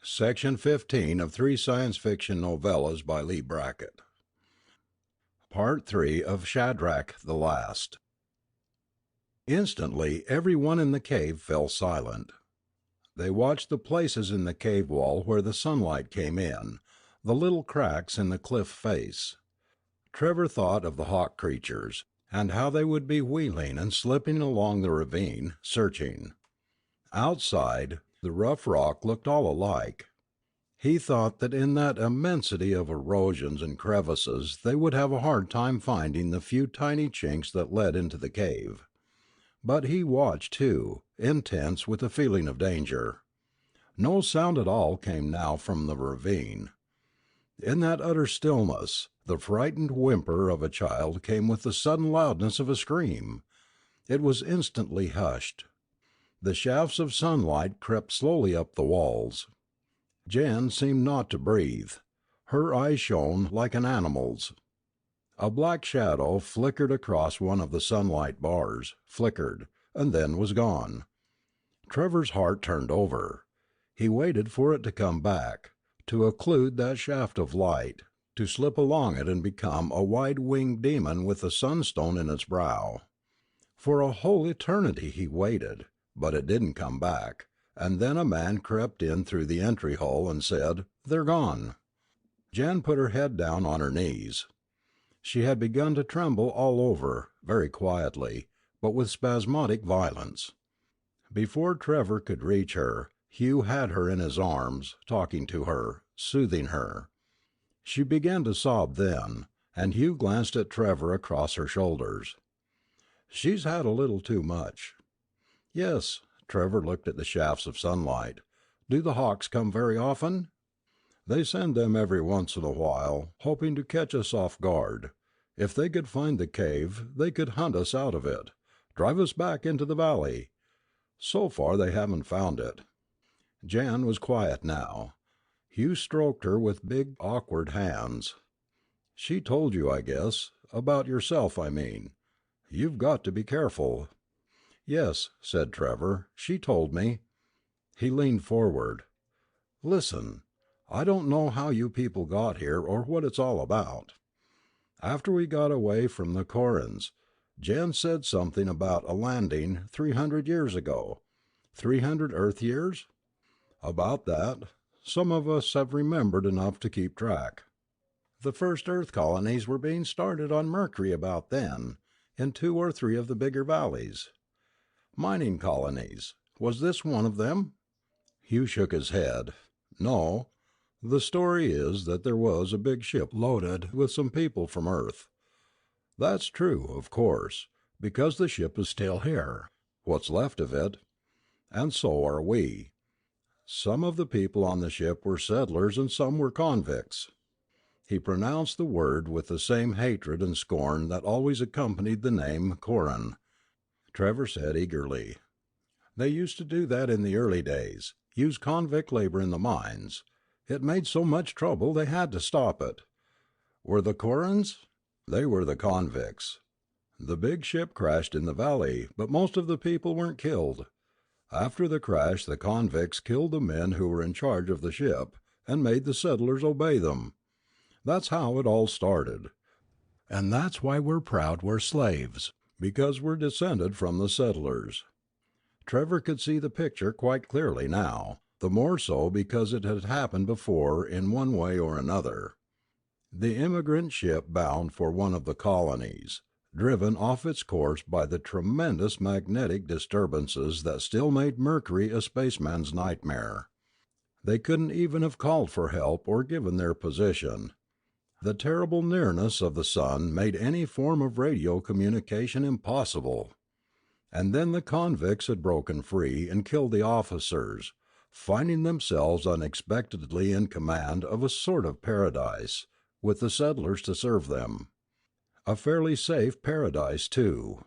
Section 15 of 3 Science Fiction Novellas by Leigh Brackett. Part 3 of Shadrach the Last. Instantly everyone in the cave fell silent. They watched the places in the cave wall where the sunlight came in, the little cracks in the cliff face. Trevor thought of the hawk creatures, and how they would be wheeling and slipping along the ravine, searching. Outside, the rough rock looked all alike. He thought that in that immensity of erosions and crevices they would have a hard time finding the few tiny chinks that led into the cave. But he watched too, intense with a feeling of danger. No sound at all came now from the ravine. In that utter stillness, the frightened whimper of a child came with the sudden loudness of a scream. It was instantly hushed. The shafts of sunlight crept slowly up the walls. Jen seemed not to breathe. Her eyes shone like an animal's. A black shadow flickered across one of the sunlight bars, flickered, and then was gone. Trevor's heart turned over. He waited for it to come back, to occlude that shaft of light, to slip along it and become a wide-winged demon with a sunstone in its brow. For a whole eternity he waited, but it didn't come back, and then a man crept in through the entry hole and said, "They're gone." Jan put her head down on her knees. She had begun to tremble all over, very quietly, but with spasmodic violence. Before Trevor could reach her, Hugh had her in his arms, talking to her, soothing her. She began to sob then, and Hugh glanced at Trevor across her shoulders. "She's had a little too much." "Yes." Trevor looked at the shafts of sunlight. "Do the hawks come very often?" "They send them every once in a while, hoping to catch us off guard. If they could find the cave, they could hunt us out of it, drive us back into the valley. So far they haven't found it." Jan was quiet now. Hugh stroked her with big, awkward hands. "She told you, I guess. About yourself, I mean. You've got to be careful." "Yes," said Trevor, "she told me." He leaned forward. "Listen. I don't know how you people got here or what it's all about. After we got away from the Corans, Jen said something about a landing 300 years ago. 300 Earth years? About that. Some of us have remembered enough to keep track. The first Earth colonies were being started on Mercury about then, in 2 or 3 of the bigger valleys. Mining colonies. Was this one of them?" Hugh shook his head. "No. The story is that there was a big ship loaded with some people from Earth. That's true, of course, because the ship is still here, what's left of it, and so are we. Some of the people on the ship were settlers and some were convicts." He pronounced the word with the same hatred and scorn that always accompanied the name Coran. Trevor said eagerly, "They used to do that in the early days, use convict labor in the mines. It made so much trouble they had to stop it." "Were the Corans?" "They were the convicts. The big ship crashed in the valley, but most of the people weren't killed. After the crash the convicts killed the men who were in charge of the ship, and made the settlers obey them. That's how it all started. And that's why we're proud we're slaves, because we're descended from the settlers." Trevor could see the picture quite clearly now, the more so because it had happened before in one way or another. The immigrant ship bound for one of the colonies, driven off its course by the tremendous magnetic disturbances that still made Mercury a spaceman's nightmare. They couldn't even have called for help or given their position. The terrible nearness of the sun made any form of radio communication impossible. And then the convicts had broken free and killed the officers, finding themselves unexpectedly in command of a sort of paradise, with the settlers to serve them. A fairly safe paradise, too.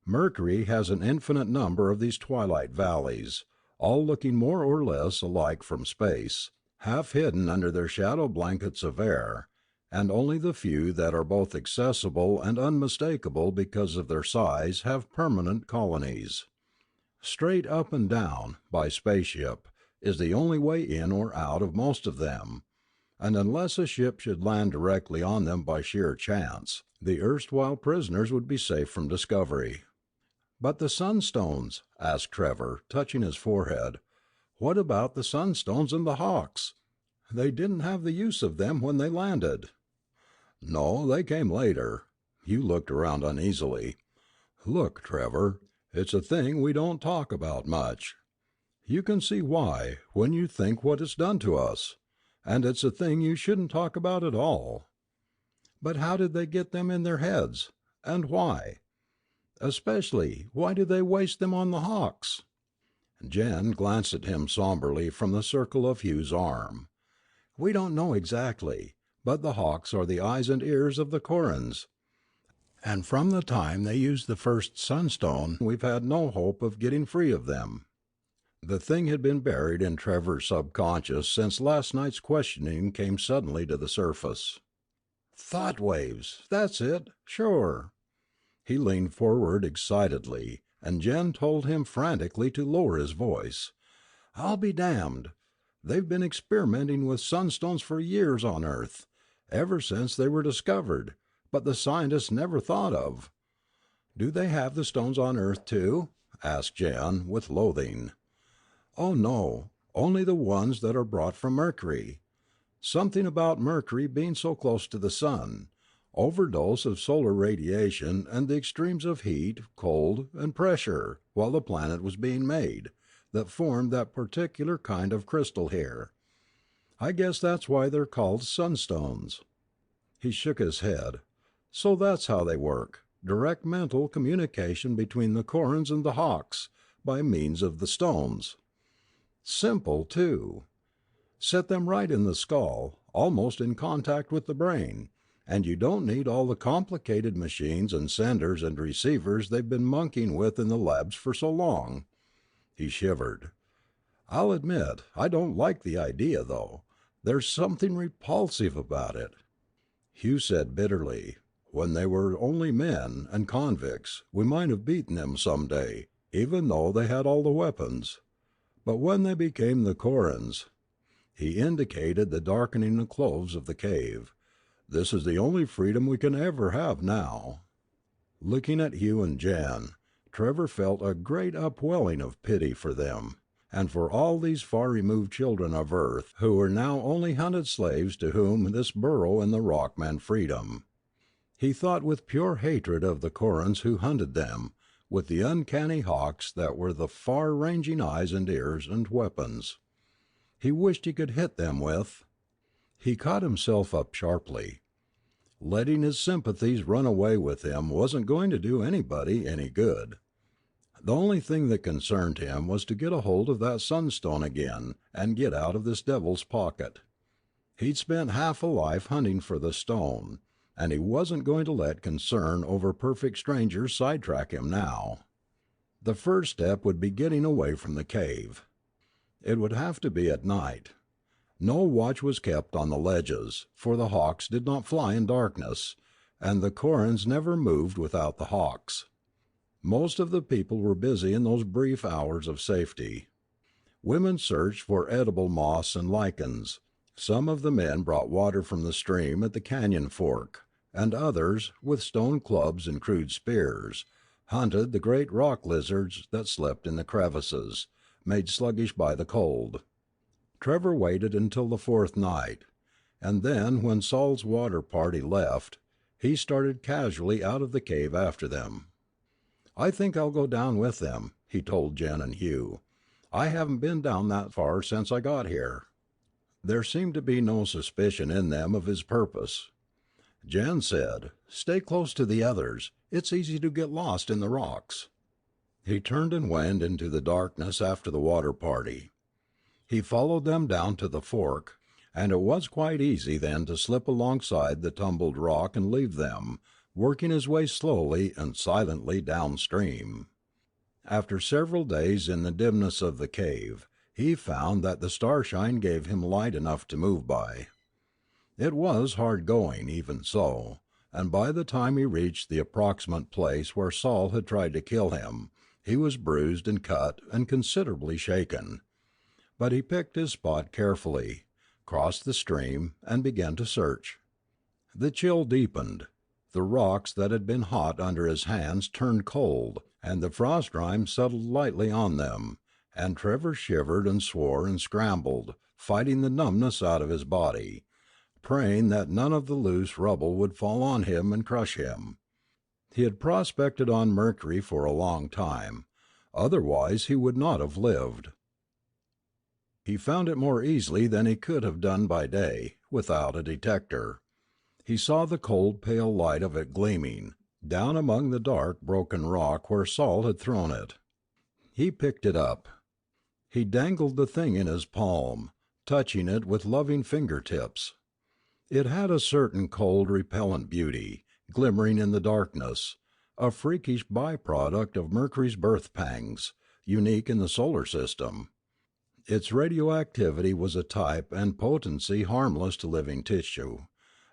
Mercury has an infinite number of these twilight valleys, all looking more or less alike from space, half hidden under their shadow blankets of air, and only the few that are both accessible and unmistakable because of their size have permanent colonies. Straight up and down, by spaceship, is the only way in or out of most of them, and unless a ship should land directly on them by sheer chance, the erstwhile prisoners would be safe from discovery." "But the sunstones?" asked Trevor, touching his forehead. "What about the sunstones and the hawks? They didn't have the use of them when they landed." "No, they came later." Hugh looked around uneasily. "Look, Trevor, it's a thing we don't talk about much. You can see why, when you think what it's done to us. And it's a thing you shouldn't talk about at all." "But how did they get them in their heads? And why? Especially, why do they waste them on the hawks?" Jen glanced at him somberly from the circle of Hugh's arm. "We don't know exactly, but the hawks are the eyes and ears of the Corans. And from the time they used the first sunstone we've had no hope of getting free of them." The thing had been buried in Trevor's subconscious since last night's questioning came suddenly to the surface. "Thought waves, that's it, sure." He leaned forward excitedly, and Jen told him frantically to lower his voice. "I'll be damned. They've been experimenting with sunstones for years on Earth, ever since they were discovered, but the scientists never thought of—" "Do they have the stones on Earth, too?" asked Jen, with loathing. "Oh, no, only the ones that are brought from Mercury. Something about Mercury being so close to the sun, overdose of solar radiation and the extremes of heat, cold, and pressure while the planet was being made, that formed that particular kind of crystal here. I guess that's why they're called sunstones." He shook his head. "So that's how they work, direct mental communication between the Corans and the hawks, by means of the stones. Simple, too. Set them right in the skull, almost in contact with the brain, and you don't need all the complicated machines and senders and receivers they've been monkeying with in the labs for so long." He shivered. "I'll admit I don't like the idea, though. There's something repulsive about it." Hugh said bitterly, "When they were only men, and convicts, we might have beaten them some day, even though they had all the weapons. But when they became the Corans—" He indicated the darkening close of the cave. "This is the only freedom we can ever have now." Looking at Hugh and Jan, Trevor felt a great upwelling of pity for them, and for all these far removed children of Earth who were now only hunted slaves to whom this burrow in the rock meant freedom. He thought with pure hatred of the Corans who hunted them, with the uncanny hawks that were the far-ranging eyes and ears and weapons. He wished he could hit them with— He caught himself up sharply. Letting his sympathies run away with him wasn't going to do anybody any good. The only thing that concerned him was to get a hold of that sunstone again and get out of this devil's pocket. He'd spent half a life hunting for the stone, and he wasn't going to let concern over perfect strangers sidetrack him now. The first step would be getting away from the cave. It would have to be at night. No watch was kept on the ledges, for the hawks did not fly in darkness, and the Corans never moved without the hawks. Most of the people were busy in those brief hours of safety. Women searched for edible moss and lichens. Some of the men brought water from the stream at the canyon fork, and others, with stone clubs and crude spears, hunted the great rock lizards that slept in the crevices, made sluggish by the cold. Trevor waited until the fourth night, and then when Saul's water party left, he started casually out of the cave after them. "I think I'll go down with them," he told Jen and Hugh. "I haven't been down that far since I got here." There seemed to be no suspicion in them of his purpose. Jen said, "Stay close to the others. It's easy to get lost in the rocks." He turned and went into the darkness after the water party. He followed them down to the fork, and it was quite easy then to slip alongside the tumbled rock and leave them, working his way slowly and silently downstream. After several days in the dimness of the cave, he found that the starshine gave him light enough to move by. It was hard going, even so, and by the time he reached the approximate place where Saul had tried to kill him, he was bruised and cut and considerably shaken. But he picked his spot carefully, crossed the stream, and began to search. The chill deepened. The rocks that had been hot under his hands turned cold, and the frost rime settled lightly on them, and Trevor shivered and swore and scrambled, fighting the numbness out of his body, praying that none of the loose rubble would fall on him and crush him. He had prospected on Mercury for a long time, otherwise he would not have lived. He found it more easily than he could have done by day, without a detector. He saw the cold pale light of it gleaming, down among the dark broken rock where Sol had thrown it. He picked it up. He dangled the thing in his palm, touching it with loving fingertips. It had a certain cold repellent beauty, glimmering in the darkness, a freakish by-product of Mercury's birth pangs, unique in the solar system. Its radioactivity was a type and potency harmless to living tissue,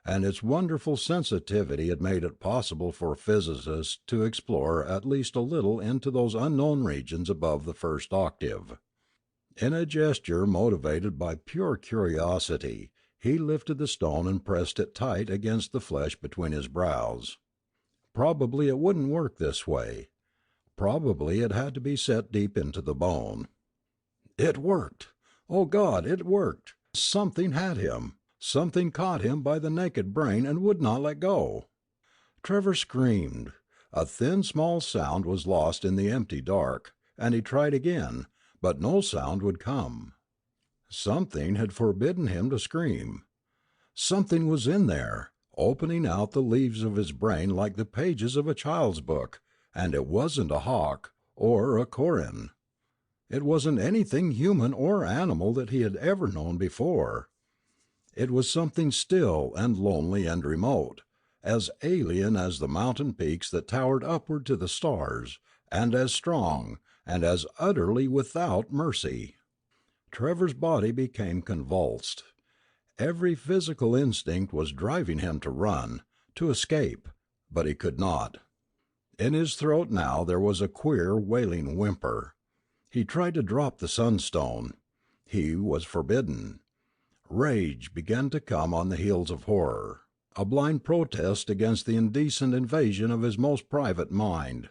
and its wonderful sensitivity had made it possible for physicists to explore at least a little into those unknown regions above the first octave. In a gesture motivated by pure curiosity, he lifted the stone and pressed it tight against the flesh between his brows. Probably it wouldn't work this way. Probably it had to be set deep into the bone. It worked! Oh God, it worked! Something had him. Something caught him by the naked brain and would not let go. Trevor screamed. A thin small sound was lost in the empty dark, and he tried again, but no sound would come. Something had forbidden him to scream. Something was in there, opening out the leaves of his brain like the pages of a child's book, and it wasn't a hawk or a corin. It wasn't anything human or animal that he had ever known before. It was something still and lonely and remote, as alien as the mountain peaks that towered upward to the stars, and as strong, and as utterly without mercy. Trevor's body became convulsed. Every physical instinct was driving him to run, to escape, but he could not. In his throat now there was a queer, wailing whimper. He tried to drop the sunstone. He was forbidden. Rage began to come on the heels of horror, a blind protest against the indecent invasion of his most private mind.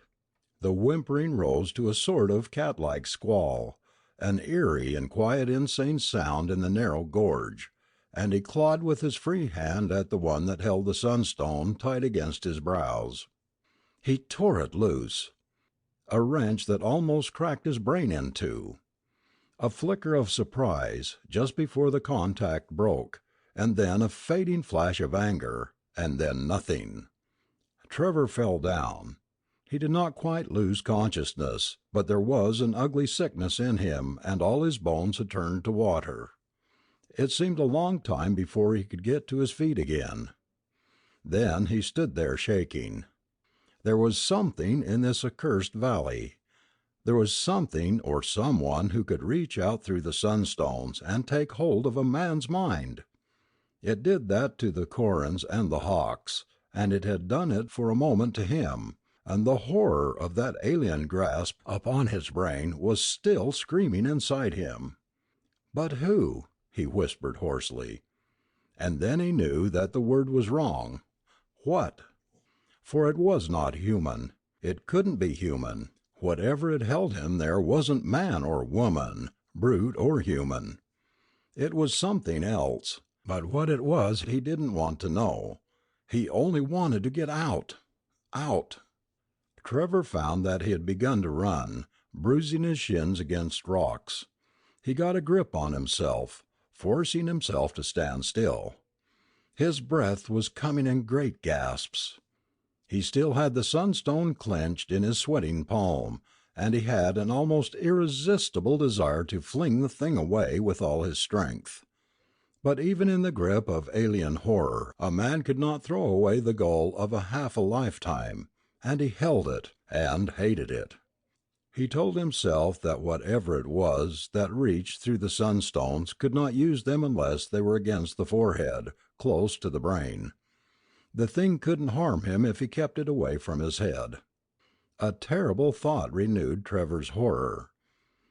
The whimpering rose to a sort of cat-like squall, an eerie and quiet insane sound in the narrow gorge, and he clawed with his free hand at the one that held the sunstone tight against his brows. He tore it loose. A wrench that almost cracked his brain in two. A flicker of surprise, just before the contact broke, and then a fading flash of anger, and then nothing. Trevor fell down. He did not quite lose consciousness, but there was an ugly sickness in him, and all his bones had turned to water. It seemed a long time before he could get to his feet again. Then he stood there shaking. There was something in this accursed valley. There was something or someone who could reach out through the sunstones and take hold of a man's mind. It did that to the corins and the hawks, and it had done it for a moment to him, and the horror of that alien grasp upon his brain was still screaming inside him. "But who?" he whispered hoarsely. And then he knew that the word was wrong. What? For it was not human. It couldn't be human. Whatever had held him there wasn't man or woman, brute or human. It was something else, but what it was he didn't want to know. He only wanted to get out. Out. Trevor found that he had begun to run, bruising his shins against rocks. He got a grip on himself, forcing himself to stand still. His breath was coming in great gasps. He still had the sunstone clenched in his sweating palm, and he had an almost irresistible desire to fling the thing away with all his strength. But even in the grip of alien horror a man could not throw away the goal of half a lifetime, and he held it, and hated it. He told himself that whatever it was that reached through the sunstones could not use them unless they were against the forehead, close to the brain. The thing couldn't harm him if he kept it away from his head. A terrible thought renewed Trevor's horror.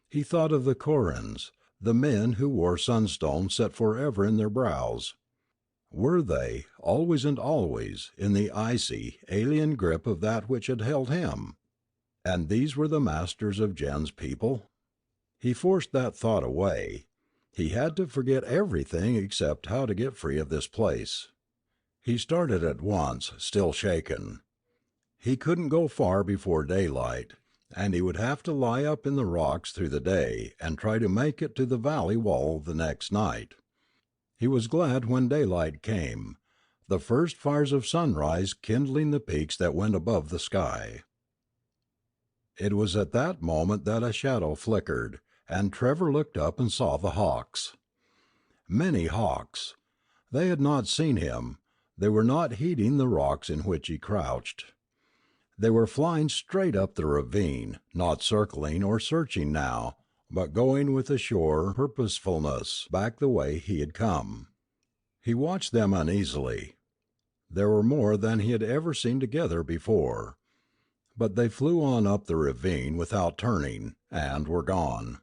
He thought of the corins, the men who wore sunstones set forever in their brows? Were they, always and always, in the icy, alien grip of that which had held him? And these were the masters of Jen's people? He forced that thought away. He had to forget everything except how to get free of this place. He started at once, still shaken. He couldn't go far before daylight, and he would have to lie up in the rocks through the day and try to make it to the valley wall the next night. He was glad when daylight came, the first fires of sunrise kindling the peaks that went above the sky. It was at that moment that a shadow flickered, and Trevor looked up and saw the hawks. Many hawks. They had not seen him. They were not heeding the rocks in which he crouched. They were flying straight up the ravine, not circling or searching now, but going with a sure purposefulness back the way he had come. He watched them uneasily. There were more than he had ever seen together before. But they flew on up the ravine without turning, and were gone.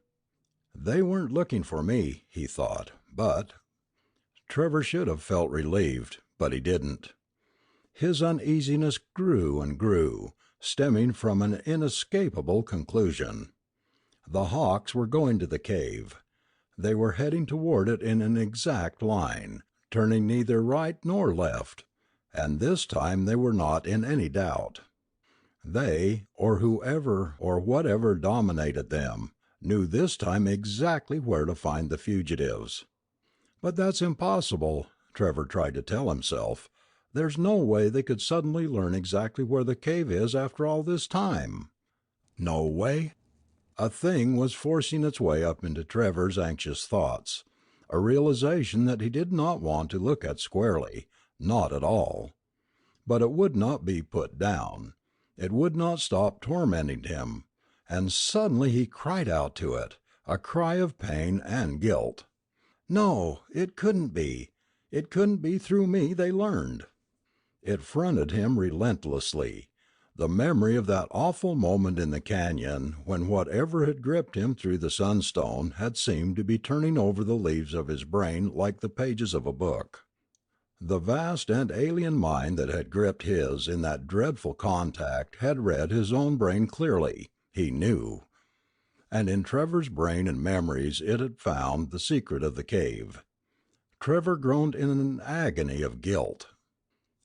They weren't looking for me, he thought, but... Trevor should have felt relieved, but he didn't. His uneasiness grew and grew, stemming from an inescapable conclusion. The hawks were going to the cave. They were heading toward it in an exact line, turning neither right nor left, and this time they were not in any doubt. They, or whoever or whatever dominated them, knew this time exactly where to find the fugitives. But that's impossible, Trevor tried to tell himself. There's no way they could suddenly learn exactly where the cave is after all this time. No way? A thing was forcing its way up into Trevor's anxious thoughts, a realization that he did not want to look at squarely, not at all. But it would not be put down. It would not stop tormenting him, and suddenly he cried out to it, a cry of pain and guilt. No, it couldn't be. It couldn't be through me they learned. It fronted him relentlessly, the memory of that awful moment in the canyon when whatever had gripped him through the sunstone had seemed to be turning over the leaves of his brain like the pages of a book. The vast and alien mind that had gripped his in that dreadful contact had read his own brain clearly, he knew. And in Trevor's brain and memories it had found the secret of the cave. Trevor groaned in an agony of guilt.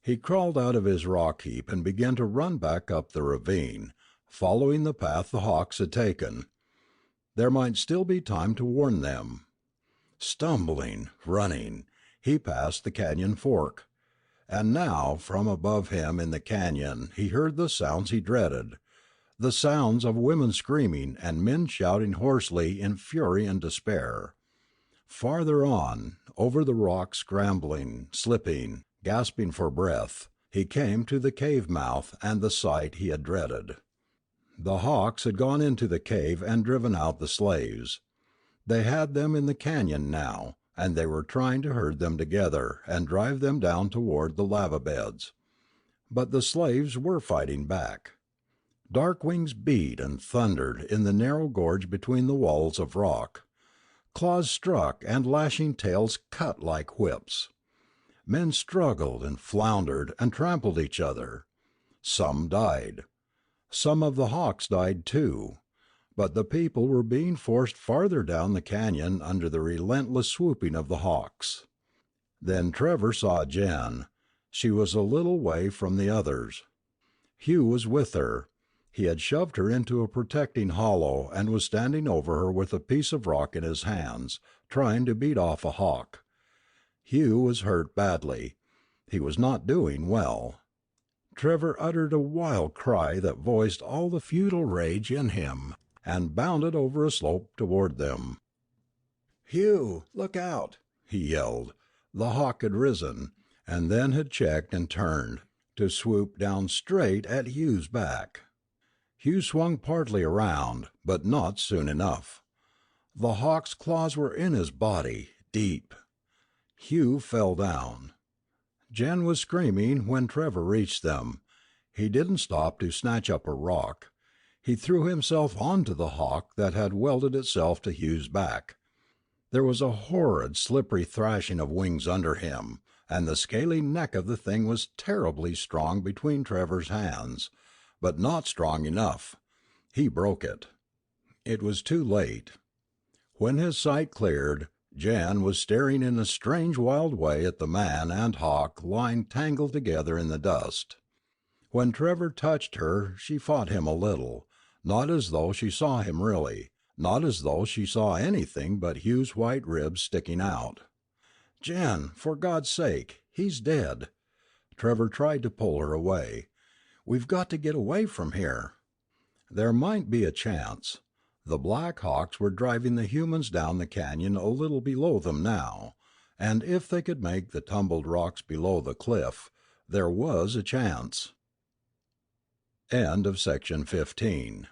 He crawled out of his rock heap and began to run back up the ravine, following the path the hawks had taken. There might still be time to warn them. Stumbling, running, he passed the canyon fork. And now, from above him in the canyon, he heard the sounds he dreaded, the sounds of women screaming and men shouting hoarsely in fury and despair. Farther on, over the rocks, scrambling, slipping, gasping for breath, he came to the cave mouth and the sight he had dreaded. The hawks had gone into the cave and driven out the slaves. They had them in the canyon now, and they were trying to herd them together and drive them down toward the lava beds. But the slaves were fighting back. Dark wings beat and thundered in the narrow gorge between the walls of rock. Claws struck and lashing tails cut like whips. Men struggled and floundered and trampled each other. Some died. Some of the hawks died too. But the people were being forced farther down the canyon under the relentless swooping of the hawks. Then Trevor saw Jen. She was a little way from the others. Hugh was with her. He had shoved her into a protecting hollow and was standing over her with a piece of rock in his hands, trying to beat off a hawk. Hugh was hurt badly. He was not doing well. Trevor uttered a wild cry that voiced all the futile rage in him, and bounded over a slope toward them. "Hugh, look out!" he yelled. The hawk had risen, and then had checked and turned, to swoop down straight at Hugh's back. Hugh swung partly around, but not soon enough. The hawk's claws were in his body, deep. Hugh fell down. Jen was screaming when Trevor reached them. He didn't stop to snatch up a rock. He threw himself onto the hawk that had welded itself to Hugh's back. There was a horrid slippery thrashing of wings under him, and the scaly neck of the thing was terribly strong between Trevor's hands, but not strong enough. He broke it. It was too late. When his sight cleared, Jan was staring in a strange wild way at the man and hawk lying tangled together in the dust. When Trevor touched her she fought him a little, not as though she saw him really, not as though she saw anything but Hugh's white ribs sticking out. "Jan, for God's sake, he's dead!" Trevor tried to pull her away. "We've got to get away from here." There might be a chance. The Black Hawks were driving the humans down the canyon a little below them now, and if they could make the tumbled rocks below the cliff, there was a chance. Section 15